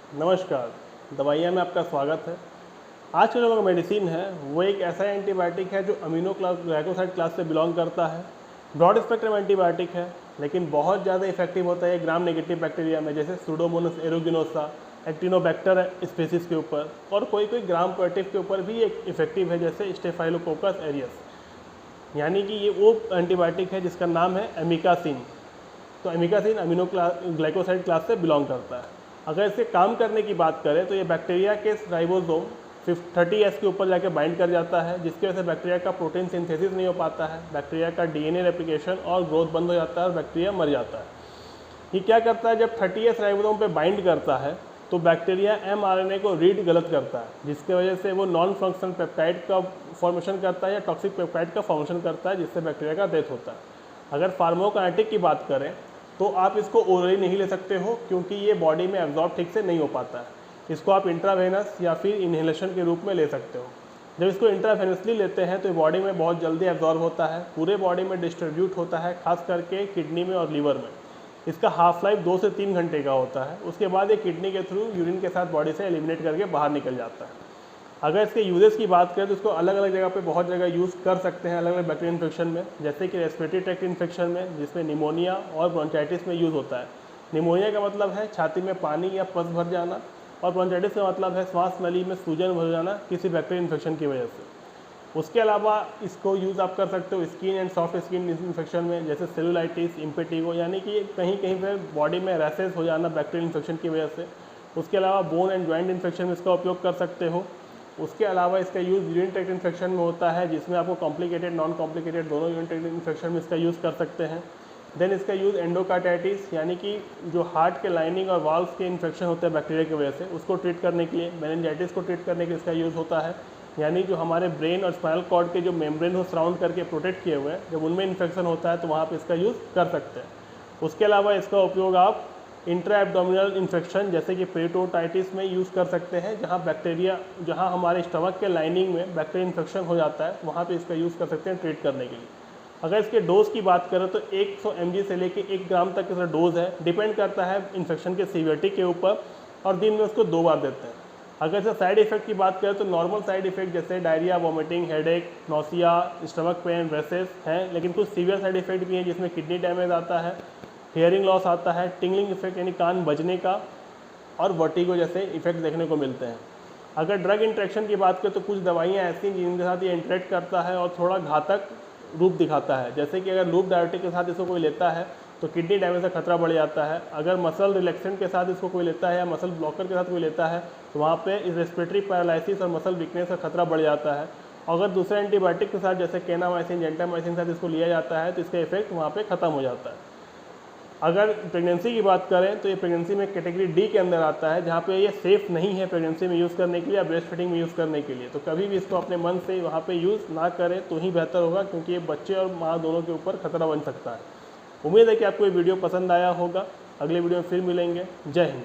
नमस्कार। दवाइयाँ में आपका स्वागत है। आज का जो मेडिसिन है वो एक ऐसा एंटीबायोटिक है जो अमीनो ग्लाइकोसाइड क्लास से बिलोंग करता है। ब्रॉड स्पेक्ट्रम एंटीबायोटिक है, लेकिन बहुत ज़्यादा इफेक्टिव होता है ग्राम नेगेटिव बैक्टीरिया में, जैसे सूडोमोनास एरुगिनोसा, एक्टिनोबैक्टर स्पीसीज के ऊपर, और कोई कोई ग्राम पोजिटिव के ऊपर भी एक इफेक्टिव है, जैसे स्टेफाइलोकोकस एरियस। यानी कि ये वो एंटीबायोटिक है जिसका नाम है एमिकासिन। तो एमिकासिन अमीनो ग्लाइकोसाइड क्लास से बिलोंग करता है। अगर इसके काम करने की बात करें तो ये बैक्टीरिया के राइबोसोम 30S के ऊपर जाके बाइंड कर जाता है, जिसकी वजह से बैक्टीरिया का प्रोटीन सिंथेसिस नहीं हो पाता है, बैक्टीरिया का डीएनए रेप्लिकेशन और ग्रोथ बंद हो जाता है और बैक्टीरिया मर जाता है। ये क्या करता है, जब 30S राइबोसोम पे बाइंड करता है तो बैक्टीरिया mRNA को रीड गलत करता है, जिसकी वजह से वो नॉन फंक्शनल पेप्टाइड का फॉर्मेशन करता है या टॉक्सिक पेप्टाइड का फॉर्मेशन करता है, जिससे बैक्टीरिया का डेथ होता है। अगर फार्माकोकाइनेटिक की बात करें तो आप इसको ओरली नहीं ले सकते हो, क्योंकि ये बॉडी में एब्जॉर्ब ठीक से नहीं हो पाता है। इसको आप इंट्रावेनस या फिर इन्हेलेशन के रूप में ले सकते हो। जब इसको इंट्रावेनसली लेते हैं तो बॉडी में बहुत जल्दी एब्जॉर्ब होता है, पूरे बॉडी में डिस्ट्रीब्यूट होता है, खास करके किडनी में और लीवर में। इसका हाफ लाइफ 2 से 3 घंटे का होता है। उसके बाद ये किडनी के थ्रू यूरिन के साथ बॉडी से एलिमिनेट करके बाहर निकल जाता है। अगर इसके यूजेस की बात करें तो इसको अलग अलग जगह पे बहुत जगह यूज़ कर सकते हैं, अलग अलग बैक्टीरियल इन्फेक्शन में, जैसे कि रेस्पिरेटरी ट्रैक्ट इन्फेक्शन में, जिसमें निमोनिया और ब्रोंचाइटिस में यूज़ होता है। निमोनिया का मतलब है छाती में पानी या पस भर जाना, और ब्रोंचाइटिस का मतलब है श्वास नली में सूजन भर जाना किसी बैक्टीरियल इन्फेक्शन की वजह से। उसके अलावा इसको यूज़ आप कर सकते हो skin and soft skin infection में, जैसे सेलुलाइटिस, इम्पेटिगो, यानी कि कहीं कहीं पर बॉडी में रैसेस हो जाना बैक्टीरियल इन्फेक्शन की वजह से। उसके अलावा बोन एंड जॉइंट इन्फेक्शन में इसका उपयोग कर सकते हो। उसके अलावा इसका यूज़ यूरिन ट्रैक्ट इन्फेक्शन में होता है, जिसमें आपको कॉम्प्लिकेटेड नॉन कॉम्प्लिकेटेड दोनों यूरिन ट्रैक्ट इन्फेक्शन में इसका यूज़ कर सकते हैं। देन इसका यूज़ एंडोकार्टाइटिस, यानी कि जो हार्ट के लाइनिंग और वाल्व्स के इन्फेक्शन होते हैं बैक्टीरिया की वजह से, उसको ट्रीट करने के लिए। मेनिंजाइटिस को ट्रीट करने के लिए इसका यूज़ होता है, यानी जो हमारे ब्रेन और स्पाइनल कॉर्ड के जो मेम्ब्रेन को सराउंड करके प्रोटेक्ट किए हुए हैं, जब उनमें इन्फेक्शन होता है तो वहाँ पर इसका यूज़ कर सकते हैं। उसके अलावा इसका उपयोग आप इंट्रा एब्डोमिनल इन्फेक्शन जैसे कि पेरिटोटाइटिस में यूज़ कर सकते हैं, जहाँ हमारे स्टमक के लाइनिंग में बैक्टीरियल इन्फेक्शन हो जाता है, वहाँ पे इसका यूज़ कर सकते हैं ट्रीट करने के लिए। अगर इसके डोज की बात करें तो 100 mg से लेके 1 ग्राम तक इसका डोज है, डिपेंड करता है इन्फेक्शन के सीवियरिटी के ऊपर, और दिन में उसको 2 बार देते हैं। अगर इसका साइड इफेक्ट की बात करें तो नॉर्मल साइड इफेक्ट जैसे diarrhoea, vomiting, headache, nausea, stomach pain, rashes हैं, लेकिन कुछ सीवियर साइड इफेक्ट भी हैं, जिसमें किडनी डैमेज आता है, हियरिंग लॉस आता है, टिंगलिंग इफेक्ट यानी कान बजने का, और वर्टिगो जैसे इफेक्ट देखने को मिलते हैं। अगर ड्रग इंटरेक्शन की बात करें तो कुछ दवाइयाँ ऐसी हैं जिनके साथ ये इंटरेक्ट करता है और थोड़ा घातक रूप दिखाता है, जैसे कि अगर लूप डायबिटिक के साथ इसको कोई लेता है तो किडनी डैमेज का खतरा बढ़ जाता है। अगर मसल रिलैक्सेंट के साथ इसको कोई लेता है या मसल ब्लॉकर के साथ कोई लेता है तो वहाँ पे रेस्पिरेटरी पैरालिसिस और मसल वीकनेस का खतरा बढ़ जाता है। अगर दूसरे एंटीबायोटिक के साथ जैसे केनामाइसिन, जेंटामाइसिन के साथ इसको लिया जाता है तो इसका इफेक्ट वहाँ पे ख़त्म हो जाता है। अगर प्रेगनेंसी की बात करें तो ये प्रेगनेंसी में कैटेगरी डी के अंदर आता है, जहाँ पे ये सेफ़ नहीं है प्रेगनेंसी में यूज़ करने के लिए या ब्रेस्ट फीडिंग में यूज़ करने के लिए। तो कभी भी इसको अपने मन से वहाँ पे यूज़ ना करें तो ही बेहतर होगा, क्योंकि ये बच्चे और माँ दोनों के ऊपर खतरा बन सकता है। उम्मीद है कि आपको ये वीडियो पसंद आया होगा। अगले वीडियो में फिर मिलेंगे। जय हिंद।